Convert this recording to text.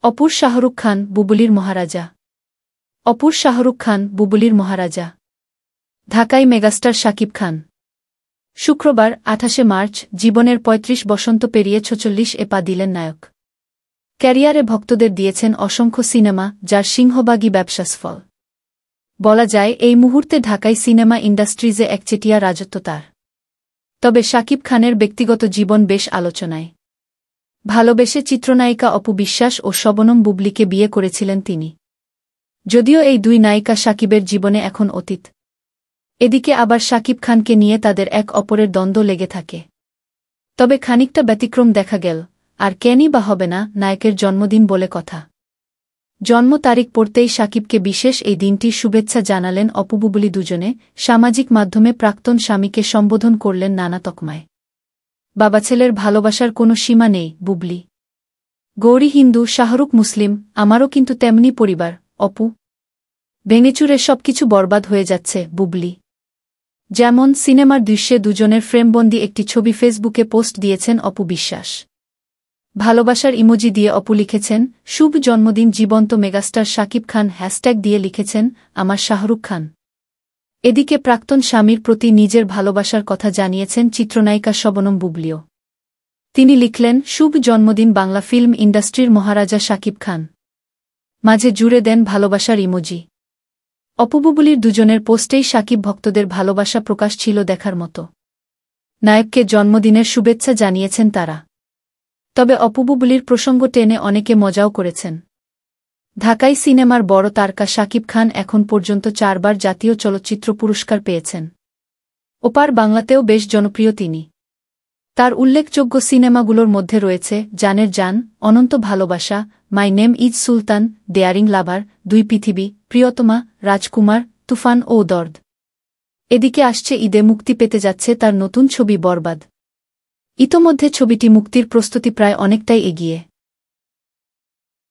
অপুর শাহরুখ খান বুবুলির মহারাজা। অপুর শাহরুখ খান বুবুলির মহারাজা। ঢাকায় মেগাস্টার শাকিব খান। শুক্রবার ২৮ মার্চ জীবনের ৩৫ বসন্ত পেরিয়ে ৪৬ পা দিলেন নায়ক। ক্যারিয়ারে ভক্তদের দিয়েছেন অসংখ্য সিনেমা, যার সিংহভাগই ব্যবসাসফল। বলা যায় এই মুহূর্তে ঢাকাই সিনেমা ইন্ডাস্ট্রিজে একচেটিয়া রাজত্ব তার। তবে শাকিব খানের ব্যক্তিগত জীবন বেশ আলোচনায়। ভালোবেসে চিত্রনায়িকা অপু বিশ্বাস ও শবনম বুবলিকে বিয়ে করেছিলেন তিনি। যদিও এই দুই নায়িকা শাকিবের জীবনে এখন অতীত। এদিকে আবার শাকিব খানকে নিয়ে তাদের এক অপরের দ্বন্দ্ব লেগে থাকে। তবে খানিকটা ব্যতিক্রম দেখা গেল, আর কেনই বা হবে না, নায়কের জন্মদিন বলে কথা। জন্ম তারিখ পড়তেই শাকিবকে বিশেষ এই দিনটির শুভেচ্ছা জানালেন অপু বুবলি দুজনে। সামাজিক মাধ্যমে প্রাক্তন স্বামীকে সম্বোধন করলেন নানা তকমায়। বাবা ছেলের ভালোবাসার কোনো সীমা নেই বুবলি। গৌরী হিন্দু, শাহরুখ মুসলিম, আমারও কিন্তু তেমনি পরিবার। অপু ভেঙেচুরে সবকিছু বরবাদ হয়ে যাচ্ছে বুবলি। যেমন সিনেমার দৃশ্যে দুজনের ফ্রেমবন্দি একটি ছবি ফেসবুকে পোস্ট দিয়েছেন অপু বিশ্বাস। ভালোবাসার ইমোজি দিয়ে অপু লিখেছেন, শুভ জন্মদিন জীবন্ত মেগাস্টার শাকিব খান, হ্যাশট্যাগ দিয়ে লিখেছেন, আমার শাহরুখ খান। এদিকে প্রাক্তন স্বামীর প্রতি নিজের ভালোবাসার কথা জানিয়েছেন চিত্রনায়িকা শবনম বুবলিও। তিনি লিখলেন, শুভ জন্মদিন বাংলা ফিল্ম ইন্ডাস্ট্রির মহারাজা শাকিব খান। মাঝে জুড়ে দেন ভালোবাসার ইমোজি। অপু বুবলির দুজনের পোস্টেই শাকিব ভক্তদের ভালোবাসা প্রকাশ ছিল দেখার মতো। নায়ককে জন্মদিনের শুভেচ্ছা জানিয়েছেন তারা। তবে অপু বুবলির প্রসঙ্গ টেনে অনেকে মজাও করেছেন। ঢাকাই সিনেমার বড় তারকা শাকিব খান এখন পর্যন্ত ৪ বার জাতীয় চলচ্চিত্র পুরস্কার পেয়েছেন। ওপার বাংলাতেও বেশ জনপ্রিয় তিনি। তার উল্লেখযোগ্য সিনেমাগুলোর মধ্যে রয়েছে জানের জান, অনন্ত ভালোবাসা, my name is Sultan, daring lover, দুই পৃথিবী, প্রিয়তমা, রাজকুমার, তুফান ও দর্দ। এদিকে আসছে ঈদে মুক্তি পেতে যাচ্ছে তার নতুন ছবি বরবাদ। ইতোমধ্যে ছবিটি মুক্তির প্রস্তুতি প্রায় অনেকটাই এগিয়ে।